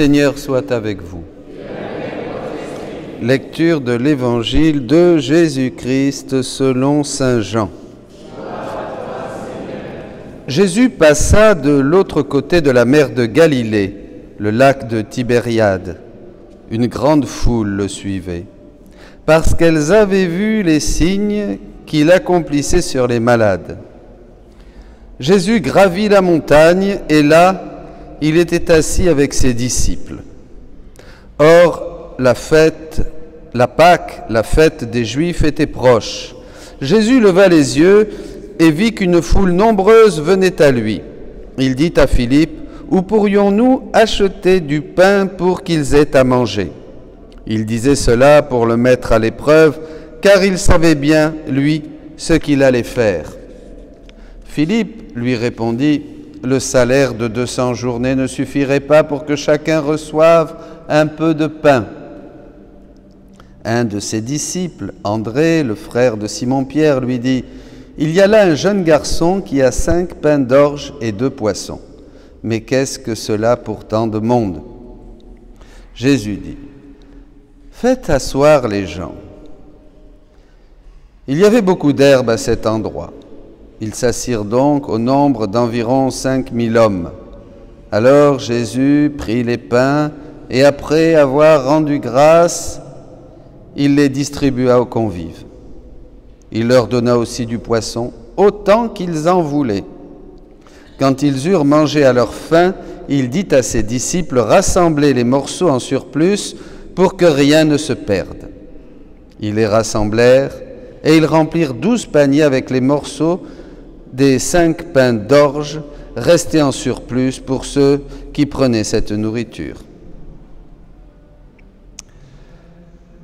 Seigneur soit avec vous. Lecture de l'Évangile de Jésus-Christ selon saint Jean. Jésus passa de l'autre côté de la mer de Galilée, le lac de Tibériade. Une grande foule le suivait, parce qu'elles avaient vu les signes qu'il accomplissait sur les malades. Jésus gravit la montagne et là, il était assis avec ses disciples. Or, la Pâque, la fête des Juifs, était proche. Jésus leva les yeux et vit qu'une foule nombreuse venait à lui. Il dit à Philippe, « Où pourrions-nous acheter du pain pour qu'ils aient à manger ?» Il disait cela pour le mettre à l'épreuve, car il savait bien, lui, ce qu'il allait faire. Philippe lui répondit, « Le salaire de 200 journées ne suffirait pas pour que chacun reçoive un peu de pain. » Un de ses disciples, André, le frère de Simon-Pierre, lui dit, « Il y a là un jeune garçon qui a 5 pains d'orge et 2 poissons. Mais qu'est-ce que cela pour tant de monde ?» Jésus dit, « Faites asseoir les gens. » Il y avait beaucoup d'herbe à cet endroit. Ils s'assirent donc au nombre d'environ 5000 hommes. Alors Jésus prit les pains et après avoir rendu grâce, il les distribua aux convives. Il leur donna aussi du poisson, autant qu'ils en voulaient. Quand ils eurent mangé à leur faim, il dit à ses disciples, « Rassemblez les morceaux en surplus pour que rien ne se perde. » Ils les rassemblèrent et ils remplirent 12 paniers avec les morceaux des 5 pains d'orge restés en surplus pour ceux qui prenaient cette nourriture.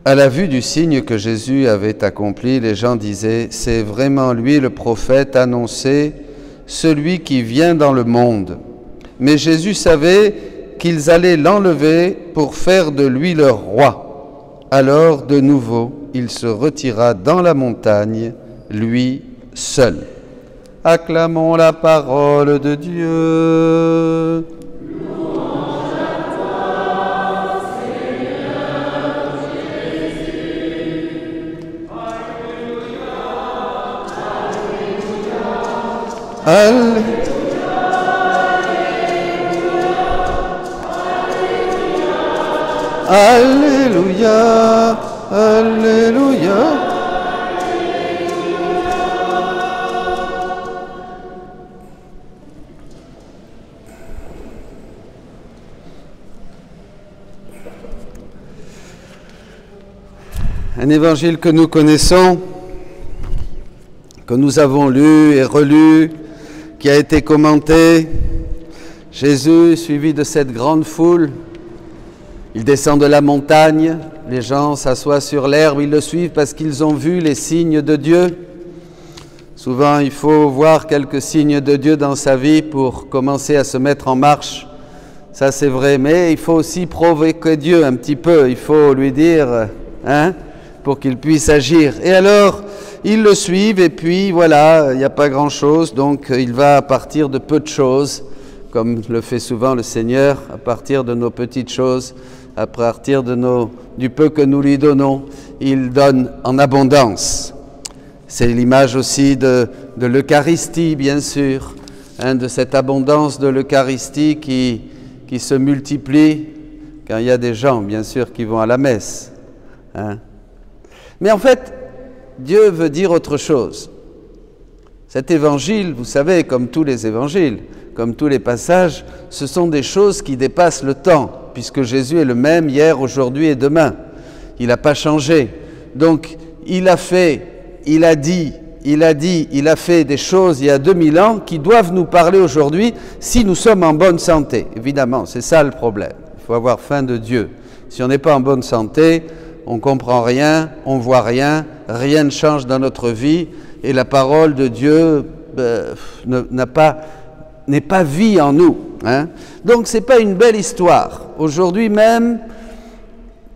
À la vue du signe que Jésus avait accompli, les gens disaient, « C'est vraiment lui le prophète annoncé, celui qui vient dans le monde. » Mais Jésus savait qu'ils allaient l'enlever pour faire de lui leur roi. Alors, de nouveau, il se retira dans la montagne, lui seul. Acclamons la parole de Dieu. Louange à toi, Seigneur Jésus. Alléluia, Alléluia, Alléluia, Alléluia, Alléluia. Un évangile que nous connaissons, que nous avons lu et relu, qui a été commenté. Jésus, suivi de cette grande foule, il descend de la montagne, les gens s'assoient sur l'herbe, ils le suivent parce qu'ils ont vu les signes de Dieu. Souvent, il faut voir quelques signes de Dieu dans sa vie pour commencer à se mettre en marche. Ça, c'est vrai, mais il faut aussi provoquer Dieu un petit peu. Il faut lui dire, pour qu'il puisse agir. Et alors, ils le suivent et puis voilà, il n'y a pas grand-chose, donc il va à partir de peu de choses, comme le fait souvent le Seigneur, à partir de nos petites choses, à partir de du peu que nous lui donnons, il donne en abondance. C'est l'image aussi de l'Eucharistie, bien sûr, de cette abondance de l'Eucharistie qui se multiplie quand il y a des gens, bien sûr, qui vont à la messe. Mais en fait, Dieu veut dire autre chose. Cet évangile, vous savez, comme tous les évangiles, comme tous les passages, ce sont des choses qui dépassent le temps, puisque Jésus est le même hier, aujourd'hui et demain. Il n'a pas changé. Donc, il a fait des choses il y a 2000 ans qui doivent nous parler aujourd'hui si nous sommes en bonne santé. Évidemment, c'est ça le problème. Il faut avoir faim de Dieu. Si on n'est pas en bonne santé, on ne comprend rien, on ne voit rien, rien ne change dans notre vie et la parole de Dieu n'est pas vie en nous. Donc ce n'est pas une belle histoire. Aujourd'hui même,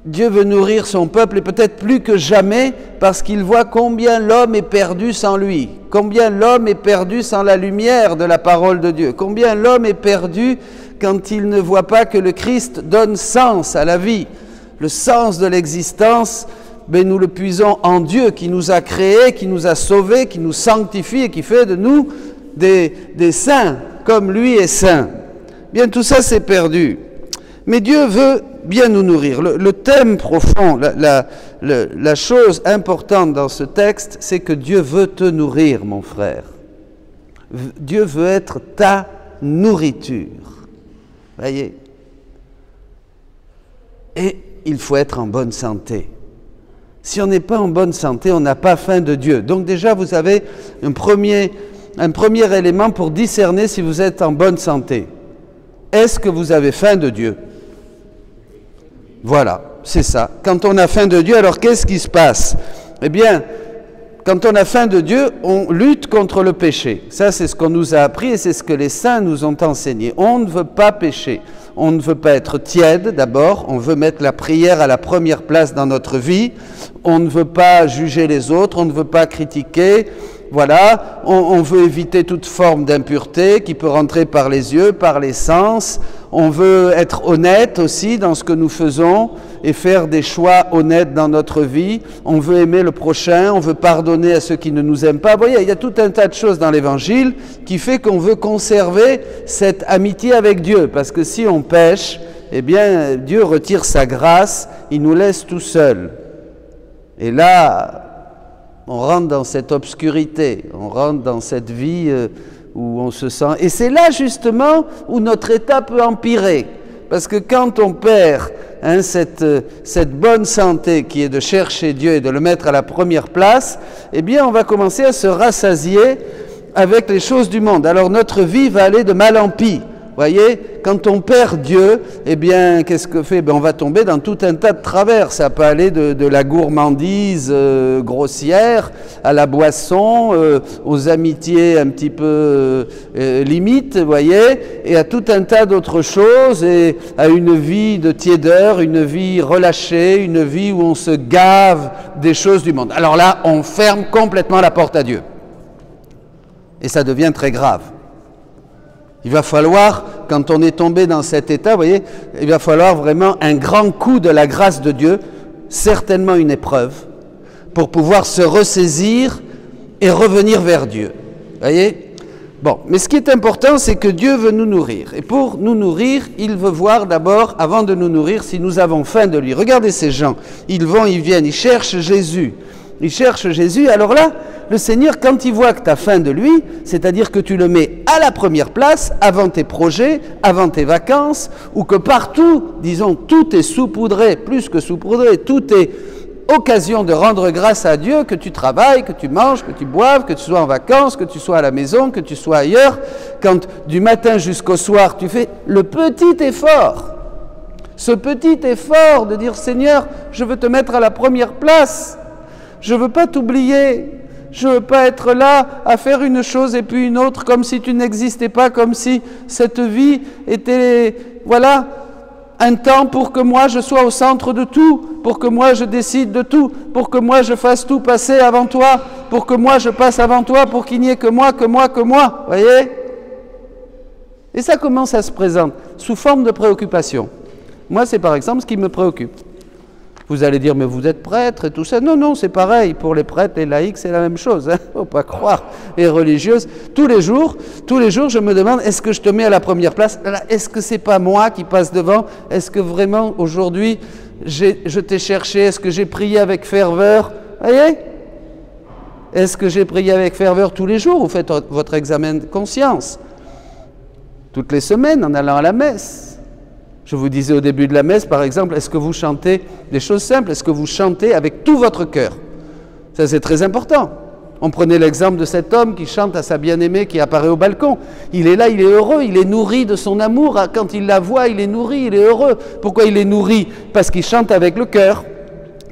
Dieu veut nourrir son peuple et peut-être plus que jamais parce qu'il voit combien l'homme est perdu sans lui, combien l'homme est perdu sans la lumière de la parole de Dieu, combien l'homme est perdu quand il ne voit pas que le Christ donne sens à la vie. Le sens de l'existence, ben nous le puisons en Dieu qui nous a créés, qui nous a sauvés, qui nous sanctifie et qui fait de nous des saints, comme lui est saint. Bien, tout ça c'est perdu. Mais Dieu veut bien nous nourrir. Le thème profond, la chose importante dans ce texte, c'est que Dieu veut te nourrir, mon frère. Dieu veut être ta nourriture. Voyez. Et il faut être en bonne santé. Si on n'est pas en bonne santé, on n'a pas faim de Dieu. Donc déjà, vous avez un premier élément pour discerner si vous êtes en bonne santé. Est-ce que vous avez faim de Dieu? Voilà, c'est ça. Quand on a faim de Dieu, alors qu'est-ce qui se passe? Eh bien, quand on a faim de Dieu, on lutte contre le péché. Ça, c'est ce qu'on nous a appris et c'est ce que les saints nous ont enseigné. On ne veut pas pécher. On ne veut pas être tiède, d'abord. On veut mettre la prière à la première place dans notre vie. On ne veut pas juger les autres. On ne veut pas critiquer. Voilà. On veut éviter toute forme d'impureté qui peut rentrer par les yeux, par les sens. On veut être honnête aussi dans ce que nous faisons et faire des choix honnêtes dans notre vie. On veut aimer le prochain, on veut pardonner à ceux qui ne nous aiment pas. Vous voyez, il y a tout un tas de choses dans l'Évangile qui fait qu'on veut conserver cette amitié avec Dieu. Parce que si on pêche, eh bien, Dieu retire sa grâce, il nous laisse tout seuls. Et là, on rentre dans cette obscurité, on rentre dans cette vie où on se sent... Et c'est là justement où notre état peut empirer. Parce que quand on perd cette bonne santé qui est de chercher Dieu et de le mettre à la première place, eh bien on va commencer à se rassasier avec les choses du monde. Alors notre vie va aller de mal en pis. Voyez, quand on perd Dieu, eh bien, qu'est-ce que fait? Ben, on va tomber dans tout un tas de travers. Ça peut aller de la gourmandise grossière à la boisson, aux amitiés un petit peu limites, voyez, et à tout un tas d'autres choses, et à une vie de tiédeur, une vie relâchée, une vie où on se gave des choses du monde. Alors là, on ferme complètement la porte à Dieu. Et ça devient très grave. Il va falloir, quand on est tombé dans cet état, vous voyez, il va falloir vraiment un grand coup de la grâce de Dieu, certainement une épreuve, pour pouvoir se ressaisir et revenir vers Dieu. Vous voyez? Bon, mais ce qui est important, c'est que Dieu veut nous nourrir. Et pour nous nourrir, il veut voir d'abord, avant de nous nourrir, si nous avons faim de lui. Regardez ces gens, ils vont, ils viennent, ils cherchent Jésus. Ils cherchent Jésus, alors là, le Seigneur, quand il voit que tu as faim de lui, c'est-à-dire que tu le mets à la première place, avant tes projets, avant tes vacances, ou que partout, disons, tout est saupoudré, plus que saupoudré, tout est occasion de rendre grâce à Dieu, que tu travailles, que tu manges, que tu boives, que tu sois en vacances, que tu sois à la maison, que tu sois ailleurs, quand du matin jusqu'au soir, tu fais le petit effort, ce petit effort de dire, Seigneur, je veux te mettre à la première place. Je ne veux pas t'oublier, je ne veux pas être là à faire une chose et puis une autre comme si tu n'existais pas, comme si cette vie était, voilà, un temps pour que moi je sois au centre de tout, pour que moi je décide de tout, pour que moi je fasse tout passer avant toi, pour que moi je passe avant toi, pour qu'il n'y ait que moi, voyez? Et ça commence à se présenter sous forme de préoccupation. Moi c'est par exemple ce qui me préoccupe. Vous allez dire, mais vous êtes prêtre et tout ça. Non, non, c'est pareil. Pour les prêtres et laïcs, c'est la même chose. Il ne faut pas croire. Et religieuses, tous les jours, je me demande, est-ce que je te mets à la première place? Est-ce que c'est pas moi qui passe devant? Est-ce que vraiment, aujourd'hui, je t'ai cherché? Est-ce que j'ai prié avec ferveur? Voyez? Est-ce que j'ai prié avec ferveur tous les jours? Vous faites votre examen de conscience. Toutes les semaines, en allant à la messe. Je vous disais au début de la messe, par exemple, est-ce que vous chantez des choses simples? Est-ce que vous chantez avec tout votre cœur? Ça, c'est très important. On prenait l'exemple de cet homme qui chante à sa bien-aimée qui apparaît au balcon. Il est là, il est heureux, il est nourri de son amour. Quand il la voit, il est nourri, il est heureux. Pourquoi il est nourri? Parce qu'il chante avec le cœur.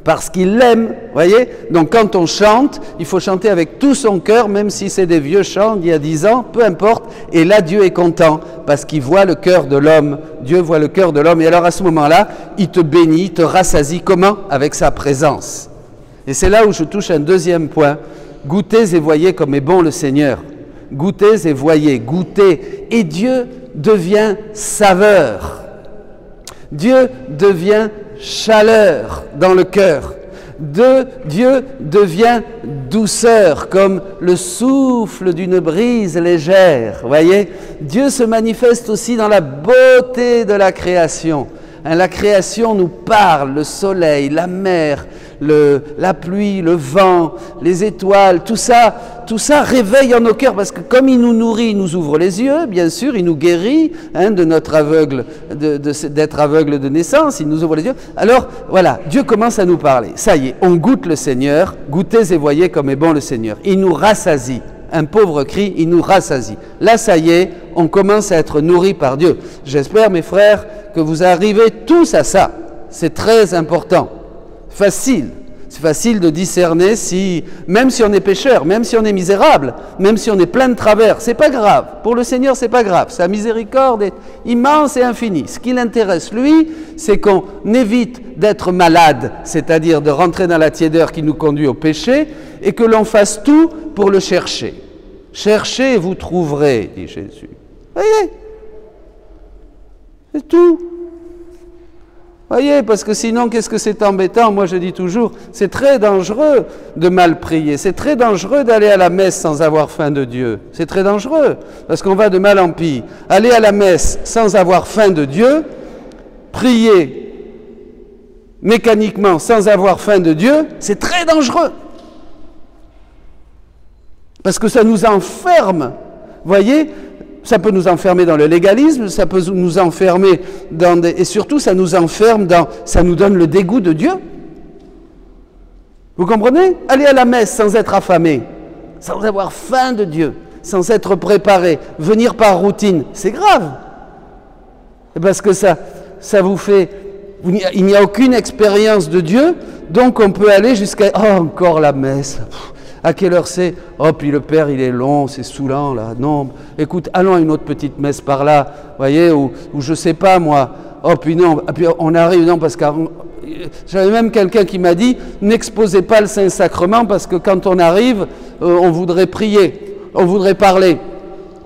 Parce qu'il l'aime, voyez? Donc quand on chante, il faut chanter avec tout son cœur, même si c'est des vieux chants d'il y a 10 ans, peu importe. Et là, Dieu est content, parce qu'il voit le cœur de l'homme. Dieu voit le cœur de l'homme. Et alors à ce moment-là, il te bénit, il te rassasie. Comment? Avec sa présence. Et c'est là où je touche un deuxième point. Goûtez et voyez comme est bon le Seigneur. Goûtez et voyez, goûtez. Et Dieu devient saveur. Dieu devient chaleur dans le cœur. Dieu devient douceur, comme le souffle d'une brise légère. Vous voyez, Dieu se manifeste aussi dans la beauté de la création. La création nous parle, le soleil, la mer, la pluie, le vent, les étoiles, tout ça réveille en nos cœurs, parce que comme il nous nourrit, il nous ouvre les yeux, bien sûr, il nous guérit de notre aveugle, d'être aveugle de naissance, il nous ouvre les yeux. Alors voilà, Dieu commence à nous parler. Ça y est, on goûte le Seigneur, goûtez et voyez comme est bon le Seigneur. Il nous rassasie. Un pauvre cri, il nous rassasie. Là, ça y est, on commence à être nourri par Dieu. J'espère, mes frères, que vous arrivez tous à ça. C'est très important. Facile. C'est facile de discerner même si on est pécheur, même si on est misérable, même si on est plein de travers, c'est pas grave. Pour le Seigneur, c'est pas grave. Sa miséricorde est immense et infinie. Ce qui l'intéresse, lui, c'est qu'on évite d'être malade, c'est-à-dire de rentrer dans la tiédeur qui nous conduit au péché, et que l'on fasse tout pour le chercher. Cherchez et vous trouverez, dit Jésus. Voyez, c'est tout. Voyez, parce que sinon, qu'est-ce que c'est embêtant? Moi, je dis toujours, c'est très dangereux de mal prier. C'est très dangereux d'aller à la messe sans avoir faim de Dieu. C'est très dangereux, parce qu'on va de mal en pis. Aller à la messe sans avoir faim de Dieu, prier mécaniquement sans avoir faim de Dieu, c'est très dangereux. Parce que ça nous enferme. Voyez, ça peut nous enfermer dans le légalisme, ça peut nous enfermer et surtout ça nous enferme ça nous donne le dégoût de Dieu. Vous comprenez? Aller à la messe sans être affamé, sans avoir faim de Dieu, sans être préparé, venir par routine, c'est grave. Parce que ça vous fait... Il n'y a aucune expérience de Dieu, donc on peut aller jusqu'à... Oh, encore la messe. À quelle heure c'est? Oh, puis le Père, il est long, c'est saoulant, là. Non, écoute, allons à une autre petite messe par là, voyez, ou je sais pas, moi. Oh, puis non, puis on arrive, non, parce que j'avais même quelqu'un qui m'a dit, n'exposez pas le Saint-Sacrement, parce que quand on arrive, on voudrait prier, on voudrait parler.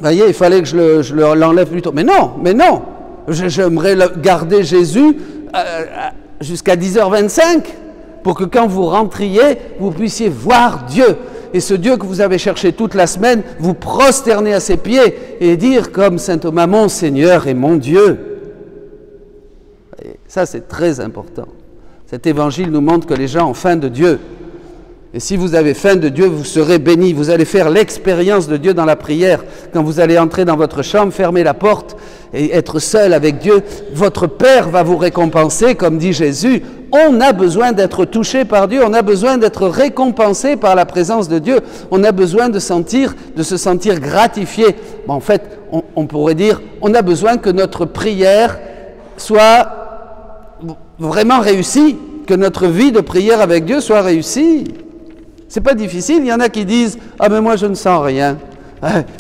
Voyez, il fallait que je l'enlève plus tôt. Mais non, j'aimerais garder Jésus jusqu'à 10h25. Pour que quand vous rentriez, vous puissiez voir Dieu. Et ce Dieu que vous avez cherché toute la semaine, vous prosterner à ses pieds et dire comme saint Thomas, mon Seigneur et mon Dieu. Et ça, c'est très important. Cet évangile nous montre que les gens ont faim de Dieu. Et si vous avez faim de Dieu, vous serez bénis. Vous allez faire l'expérience de Dieu dans la prière. Quand vous allez entrer dans votre chambre, fermer la porte et être seul avec Dieu, votre Père va vous récompenser, comme dit Jésus. On a besoin d'être touché par Dieu, on a besoin d'être récompensé par la présence de Dieu, on a besoin de se sentir gratifié. Bon, en fait, on pourrait dire, on a besoin que notre prière soit vraiment réussie, que notre vie de prière avec Dieu soit réussie. C'est pas difficile, il y en a qui disent « Ah mais moi je ne sens rien ».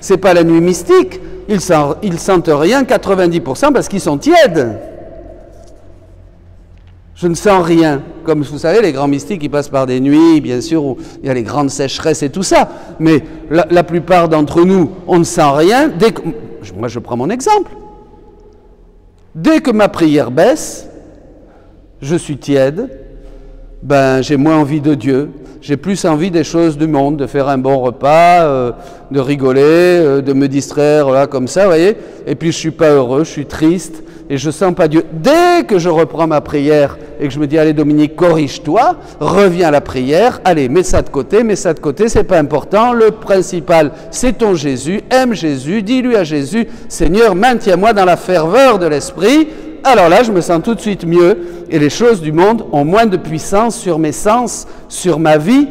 C'est pas la nuit mystique, ils sentent rien, 90% parce qu'ils sont tièdes. Je ne sens rien. Comme vous savez, les grands mystiques, ils passent par des nuits, bien sûr, où il y a les grandes sécheresses et tout ça. Mais la plupart d'entre nous, on ne sent rien. Moi, je prends mon exemple. Dès que ma prière baisse, je suis tiède, j'ai moins envie de Dieu. J'ai plus envie des choses du monde, de faire un bon repas, de rigoler, de me distraire, là, comme ça, vous voyez. Et puis, je ne suis pas heureux, je suis triste. Et je ne sens pas Dieu. Dès que je reprends ma prière et que je me dis, allez Dominique, corrige-toi, reviens à la prière, allez, mets ça de côté, c'est pas important, le principal, c'est ton Jésus, aime Jésus, dis-lui à Jésus, Seigneur, maintiens-moi dans la ferveur de l'esprit. Alors là, je me sens tout de suite mieux et les choses du monde ont moins de puissance sur mes sens, sur ma vie.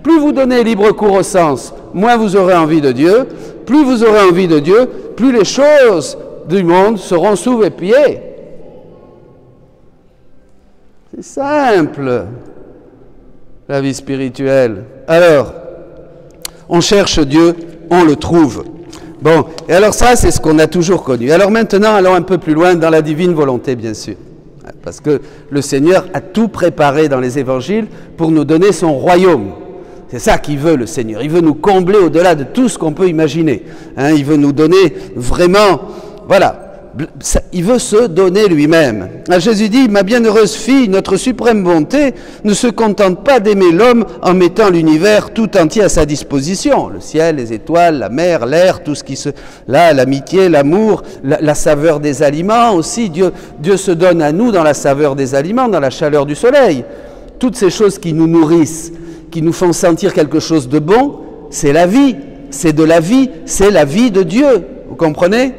Plus vous donnez libre cours aux sens, moins vous aurez envie de Dieu. Plus vous aurez envie de Dieu, plus les choses du monde seront sous vos pieds. C'est simple, la vie spirituelle. Alors, on cherche Dieu, on le trouve. Bon, et alors ça, c'est ce qu'on a toujours connu. Alors maintenant, allons un peu plus loin dans la divine volonté, bien sûr. Parce que le Seigneur a tout préparé dans les évangiles pour nous donner son royaume. C'est ça qu'il veut, le Seigneur. Il veut nous combler au-delà de tout ce qu'on peut imaginer. Il veut nous donner vraiment voilà. Il veut se donner lui-même. Jésus dit, ma bienheureuse fille, notre suprême bonté ne se contente pas d'aimer l'homme en mettant l'univers tout entier à sa disposition. Le ciel, les étoiles, la mer, l'air, tout ce qui se... Là, l'amitié, l'amour, la saveur des aliments aussi. Dieu se donne à nous dans la saveur des aliments, dans la chaleur du soleil. Toutes ces choses qui nous nourrissent, qui nous font sentir quelque chose de bon, c'est la vie. C'est de la vie, c'est la vie de Dieu. Vous comprenez ?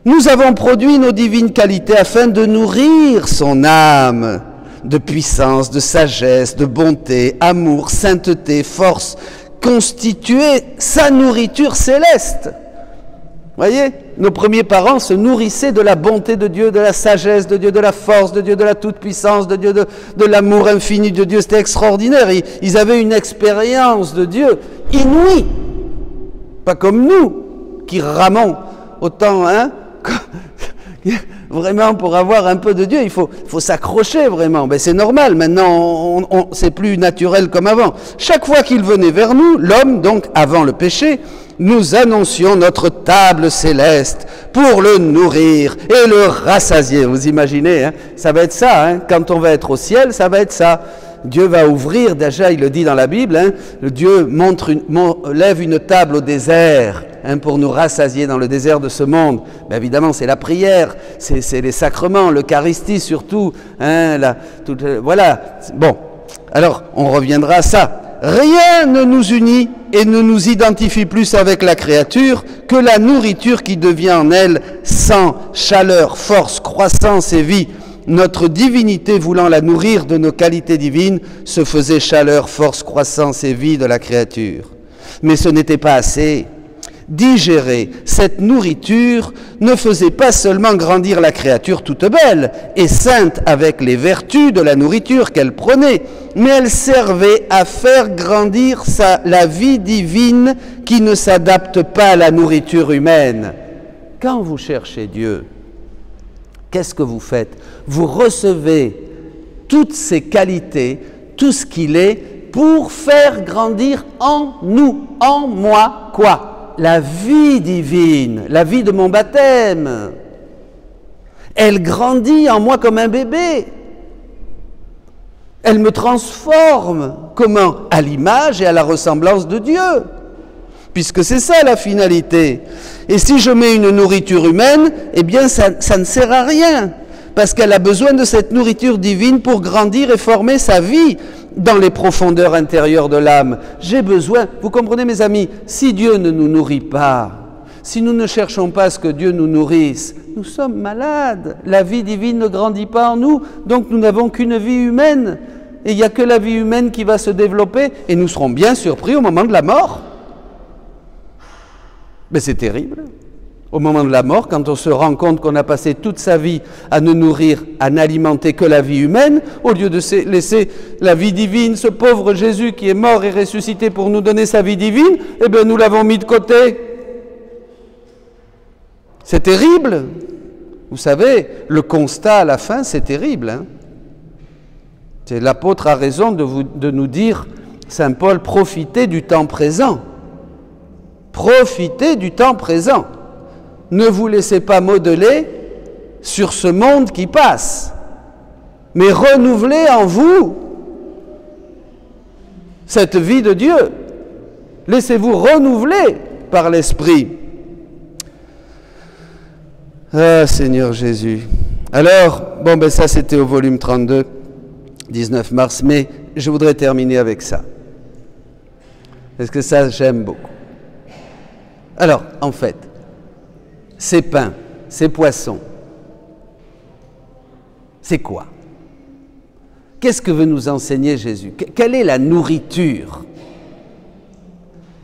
Nous avons produit nos divines qualités afin de nourrir son âme de puissance, de sagesse, de bonté, amour, sainteté, force, constituer sa nourriture céleste. Voyez, nos premiers parents se nourrissaient de la bonté de Dieu, de la sagesse de Dieu, de la force de Dieu, de la toute-puissance de Dieu, de l'amour infini de Dieu. C'était extraordinaire. Ils avaient une expérience de Dieu inouïe. Pas comme nous, qui ramons autant, hein. Vraiment, pour avoir un peu de Dieu, il faut s'accrocher vraiment. Ben, c'est normal, maintenant, c'est plus naturel comme avant. Chaque fois qu'il venait vers nous, l'homme, donc avant le péché, nous annoncions notre table céleste pour le nourrir et le rassasier. Vous imaginez, hein, ça va être ça, hein, quand on va être au ciel, ça va être ça. Dieu va ouvrir, déjà il le dit dans la Bible, hein, Dieu lève une table au désert, hein, pour nous rassasier dans le désert de ce monde. Ben évidemment, c'est la prière, c'est les sacrements, l'Eucharistie surtout. Hein, voilà. Bon, alors on reviendra à ça. Rien ne nous unit et ne nous identifie plus avec la créature que la nourriture qui devient en elle sang, chaleur, force, croissance et vie. Notre divinité, voulant la nourrir de nos qualités divines, se faisait chaleur, force, croissance et vie de la créature. Mais ce n'était pas assez. Digérer cette nourriture ne faisait pas seulement grandir la créature toute belle et sainte avec les vertus de la nourriture qu'elle prenait, mais elle servait à faire grandir la vie divine qui ne s'adapte pas à la nourriture humaine. Quand vous cherchez Dieu, qu'est-ce que vous faites? Vous recevez toutes ses qualités, tout ce qu'il est, pour faire grandir en nous, en moi, quoi? La vie divine, la vie de mon baptême. Elle grandit en moi comme un bébé. Elle me transforme. Comment? À l'image et à la ressemblance de Dieu. Puisque c'est ça la finalité. Et si je mets une nourriture humaine, eh bien ça ne sert à rien. Parce qu'elle a besoin de cette nourriture divine pour grandir et former sa vie dans les profondeurs intérieures de l'âme. J'ai besoin, vous comprenez mes amis, si Dieu ne nous nourrit pas, si nous ne cherchons pas à ce que Dieu nous nourrisse, nous sommes malades. La vie divine ne grandit pas en nous, donc nous n'avons qu'une vie humaine. Et il n'y a que la vie humaine qui va se développer, et nous serons bien surpris au moment de la mort. Mais c'est terrible. Au moment de la mort, quand on se rend compte qu'on a passé toute sa vie à ne nourrir, à n'alimenter que la vie humaine, au lieu de laisser la vie divine, ce pauvre Jésus qui est mort et ressuscité pour nous donner sa vie divine, eh bien nous l'avons mis de côté. C'est terrible. Vous savez, le constat à la fin, c'est terrible. Hein. L'apôtre a raison de nous dire, Saint Paul, profitez du temps présent. Profitez du temps présent. Ne vous laissez pas modeler sur ce monde qui passe, mais renouvelez en vous cette vie de Dieu. Laissez-vous renouveler par l'Esprit. Ah, Seigneur Jésus. Alors, bon, ben ça c'était au volume 32, 19 mars, mais je voudrais terminer avec ça. Parce que ça, j'aime beaucoup. Alors, en fait, ces pains, ces poissons, c'est quoi? Qu'est-ce que veut nous enseigner Jésus? Quelle est la nourriture?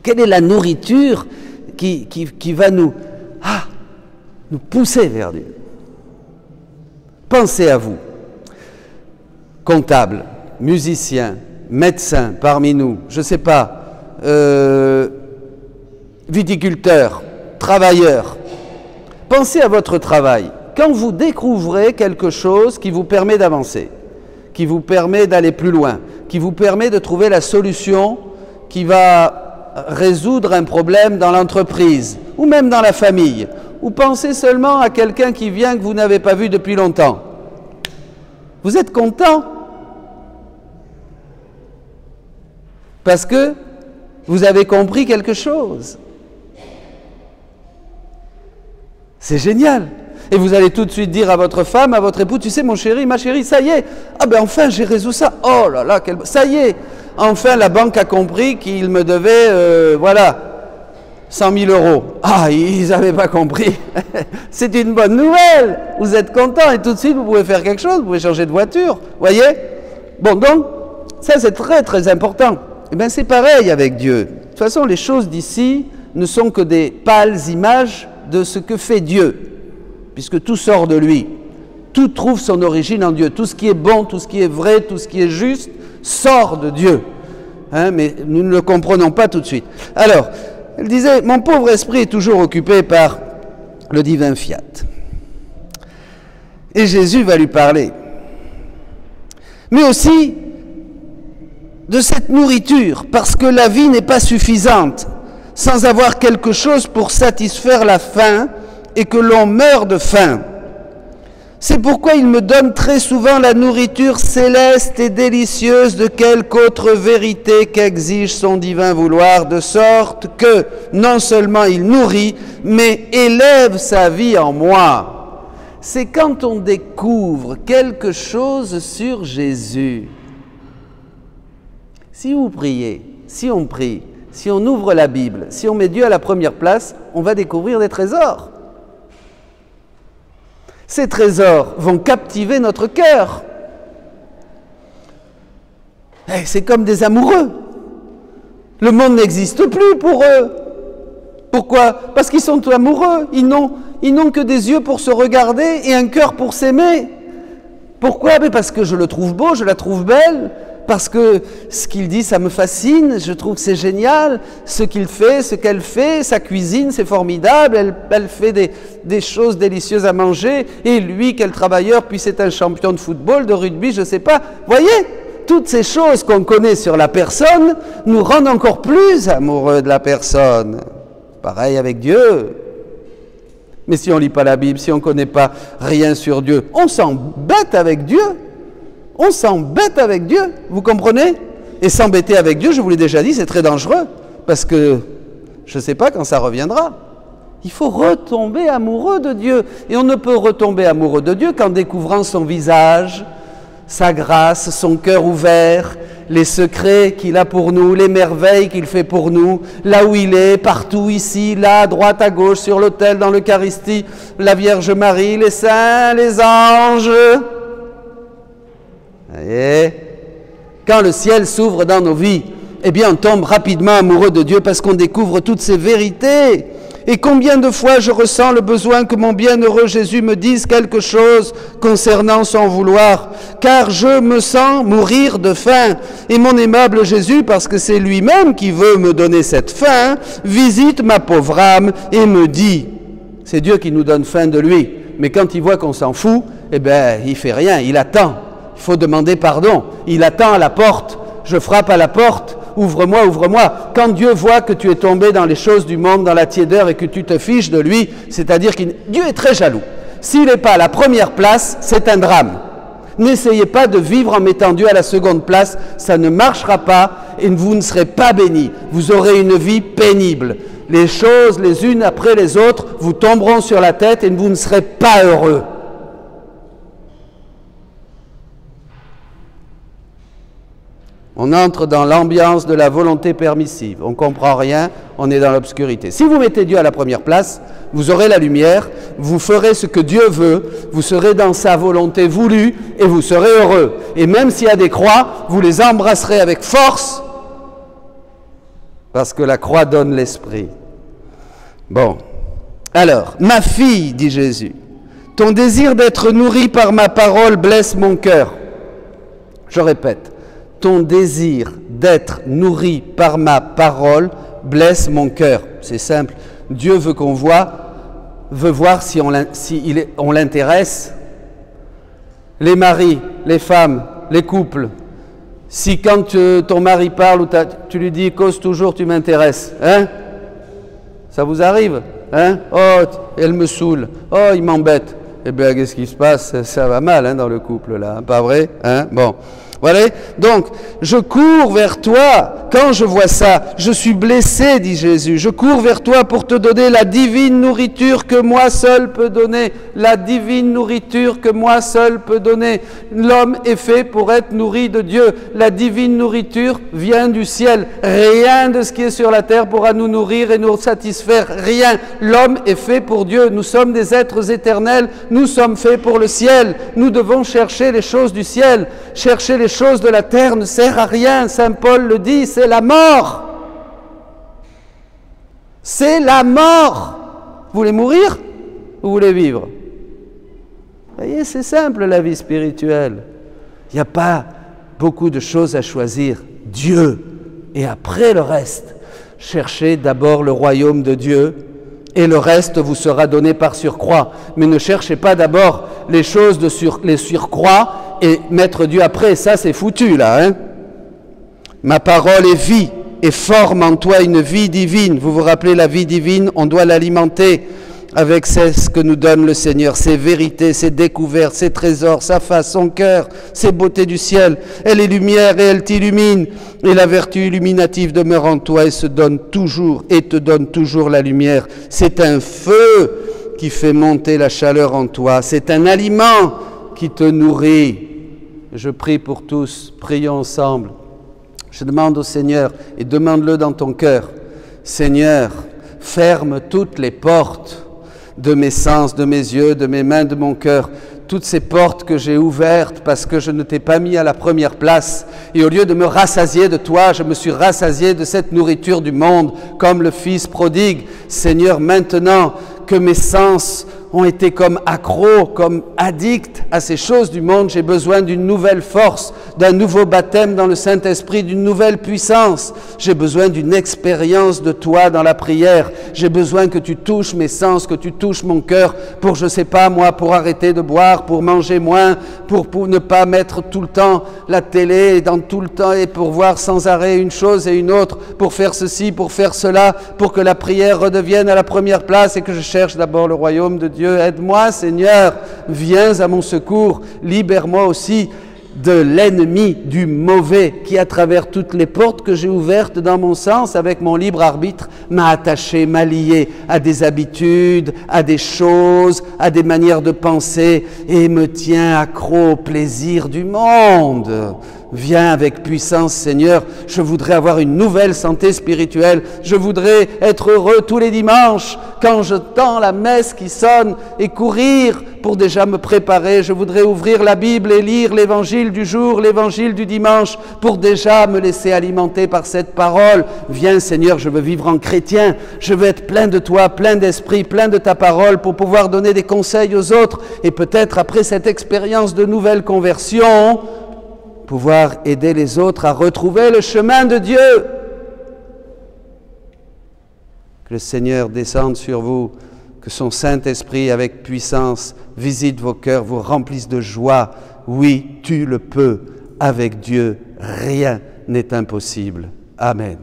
Quelle est la nourriture qui va nous pousser vers Dieu? Pensez à vous, comptable, musicien, médecin parmi nous, je ne sais pas, viticulteur, travailleur. Pensez à votre travail. Quand vous découvrez quelque chose qui vous permet d'avancer, qui vous permet d'aller plus loin, qui vous permet de trouver la solution qui va résoudre un problème dans l'entreprise ou même dans la famille, ou pensez seulement à quelqu'un qui vient que vous n'avez pas vu depuis longtemps. Vous êtes content parce que vous avez compris quelque chose. C'est génial. Et vous allez tout de suite dire à votre femme, à votre époux, tu sais mon chéri, ma chérie, ça y est, ah ben enfin j'ai résolu ça, oh là là, ça y est, enfin la banque a compris qu'il me devait, voilà, 100 000 €. Ah, ils n'avaient pas compris. C'est une bonne nouvelle, vous êtes content et tout de suite vous pouvez faire quelque chose, vous pouvez changer de voiture, voyez. Bon donc, ça c'est très très important. Et bien c'est pareil avec Dieu. De toute façon les choses d'ici ne sont que des pâles images de ce que fait Dieu. Puisque tout sort de lui, tout trouve son origine en Dieu. Tout ce qui est bon, tout ce qui est vrai, tout ce qui est juste, sort de Dieu. Hein, mais nous ne le comprenons pas tout de suite. Alors, elle disait, mon pauvre esprit est toujours occupé par le divin fiat. Et Jésus va lui parler. Mais aussi de cette nourriture, parce que la vie n'est pas suffisante sans avoir quelque chose pour satisfaire la faim, et que l'on meurt de faim. C'est pourquoi il me donne très souvent la nourriture céleste et délicieuse de quelque autre vérité qu'exige son divin vouloir, de sorte que non seulement il nourrit, mais élève sa vie en moi. C'est quand on découvre quelque chose sur Jésus. Si vous priez, si on prie, si on ouvre la Bible, si on met Dieu à la première place, on va découvrir des trésors. Ces trésors vont captiver notre cœur. C'est comme des amoureux. Le monde n'existe plus pour eux. Pourquoi? Parce qu'ils sont amoureux. Ils n'ont que des yeux pour se regarder et un cœur pour s'aimer. Pourquoi? Parce que je le trouve beau, je la trouve belle. Parce que ce qu'il dit, ça me fascine, je trouve que c'est génial, ce qu'il fait, ce qu'elle fait, sa cuisine, c'est formidable, elle fait des choses délicieuses à manger, et lui, quel travailleur, puis c'est un champion de football, de rugby, je ne sais pas. Voyez, toutes ces choses qu'on connaît sur la personne nous rendent encore plus amoureux de la personne. Pareil avec Dieu. Mais si on ne lit pas la Bible, si on ne connaît pas rien sur Dieu, on s'embête avec Dieu. On s'embête avec Dieu, vous comprenez? Et s'embêter avec Dieu, je vous l'ai déjà dit, c'est très dangereux, parce que je ne sais pas quand ça reviendra. Il faut retomber amoureux de Dieu. Et on ne peut retomber amoureux de Dieu qu'en découvrant son visage, sa grâce, son cœur ouvert, les secrets qu'il a pour nous, les merveilles qu'il fait pour nous, là où il est, partout, ici, là, à droite, à gauche, sur l'autel, dans l'Eucharistie, la Vierge Marie, les saints, les anges. Et quand le ciel s'ouvre dans nos vies, eh bien on tombe rapidement amoureux de Dieu parce qu'on découvre toutes ces vérités. Et combien de fois je ressens le besoin que mon bienheureux Jésus me dise quelque chose concernant son vouloir, car je me sens mourir de faim. Et mon aimable Jésus, parce que c'est lui-même qui veut me donner cette faim, visite ma pauvre âme et me dit, c'est Dieu qui nous donne faim de lui, mais quand il voit qu'on s'en fout, eh bien il fait rien, il attend. Il faut demander pardon. Il attend à la porte. Je frappe à la porte. Ouvre-moi, ouvre-moi. Quand Dieu voit que tu es tombé dans les choses du monde, dans la tiédeur et que tu te fiches de lui, c'est-à-dire que Dieu est très jaloux. S'il n'est pas à la première place, c'est un drame. N'essayez pas de vivre en mettant Dieu à la seconde place. Ça ne marchera pas et vous ne serez pas bénis. Vous aurez une vie pénible. Les choses, les unes après les autres, vous tomberont sur la tête et vous ne serez pas heureux. On entre dans l'ambiance de la volonté permissive. On ne comprend rien, on est dans l'obscurité. Si vous mettez Dieu à la première place, vous aurez la lumière, vous ferez ce que Dieu veut, vous serez dans sa volonté voulue et vous serez heureux. Et même s'il y a des croix, vous les embrasserez avec force parce que la croix donne l'esprit. Bon, alors, ma fille, dit Jésus, ton désir d'être nourrie par ma parole blesse mon cœur. Je répète. Ton désir d'être nourri par ma parole blesse mon cœur. C'est simple. Dieu veut qu'on veut voir si on l'intéresse. Les maris, les femmes, les couples, Si quand ton mari parle ou tu lui dis « cause toujours, tu m'intéresses », hein? Ça vous arrive? Hein? Oh, elle me saoule. Oh, il m'embête. Eh bien, qu'est-ce qui se passe? Ça va mal dans le couple, là. Pas vrai? Hein? Bon. Voilà. Donc, je cours vers toi quand je vois ça. Je suis blessé, dit Jésus. Je cours vers toi pour te donner la divine nourriture que moi seul peux donner. La divine nourriture que moi seul peux donner. L'homme est fait pour être nourri de Dieu. La divine nourriture vient du ciel. Rien de ce qui est sur la terre pourra nous nourrir et nous satisfaire. Rien. L'homme est fait pour Dieu. Nous sommes des êtres éternels. Nous sommes faits pour le ciel. Nous devons chercher les choses du ciel. Chercher les choses de la terre ne sert à rien. Saint Paul le dit, c'est la mort. C'est la mort. Vous voulez mourir ou vous voulez vivre? Vous voyez, c'est simple la vie spirituelle. Il n'y a pas beaucoup de choses à choisir. Dieu et après le reste. Cherchez d'abord le royaume de Dieu et le reste vous sera donné par surcroît. Mais ne cherchez pas d'abord les choses les surcroît et mettre Dieu après, ça c'est foutu là. Hein? Ma parole est vie et forme en toi une vie divine. Vous vous rappelez la vie divine, on doit l'alimenter avec ce que nous donne le Seigneur, ses vérités, ses découvertes, ses trésors, sa face, son cœur, ses beautés du ciel. Elle est lumière et elle t'illumine. Et la vertu illuminative demeure en toi et te donne toujours la lumière. C'est un feu qui fait monter la chaleur en toi. C'est un aliment qui te nourrit. Je prie pour tous, prions ensemble. Je demande au Seigneur, et demande-le dans ton cœur, Seigneur, ferme toutes les portes de mes sens, de mes yeux, de mes mains, de mon cœur, toutes ces portes que j'ai ouvertes parce que je ne t'ai pas mis à la première place. Et au lieu de me rassasier de toi, je me suis rassasié de cette nourriture du monde, comme le Fils prodigue. Seigneur, maintenant que mes sens ont été comme accros, comme addicts à ces choses du monde, j'ai besoin d'une nouvelle force, d'un nouveau baptême dans le Saint-Esprit, d'une nouvelle puissance. J'ai besoin d'une expérience de toi dans la prière. J'ai besoin que tu touches mes sens, que tu touches mon cœur pour, je ne sais pas moi, pour arrêter de boire, pour manger moins, pour ne pas mettre tout le temps la télé dans tout le temps et pour voir sans arrêt une chose et une autre, pour faire ceci, pour faire cela, pour que la prière redevienne à la première place et que je cherche d'abord le royaume de Dieu. Aide-moi, Seigneur, viens à mon secours, libère-moi aussi de l'ennemi, du mauvais, qui à travers toutes les portes que j'ai ouvertes dans mon sens, avec mon libre arbitre, m'a attaché, m'a lié à des habitudes, à des choses, à des manières de penser, et me tient accro au plaisir du monde. Viens avec puissance, Seigneur. Je voudrais avoir une nouvelle santé spirituelle. Je voudrais être heureux tous les dimanches quand je tends la messe qui sonne et courir pour déjà me préparer. Je voudrais ouvrir la Bible et lire l'évangile du jour, l'évangile du dimanche pour déjà me laisser alimenter par cette parole. Viens, Seigneur, je veux vivre en chrétien. Je veux être plein de toi, plein d'esprit, plein de ta parole pour pouvoir donner des conseils aux autres et peut-être après cette expérience de nouvelle conversion, pouvoir aider les autres à retrouver le chemin de Dieu. Que le Seigneur descende sur vous, que son Saint-Esprit avec puissance visite vos cœurs, vous remplisse de joie. Oui, tu le peux. Avec Dieu, rien n'est impossible. Amen.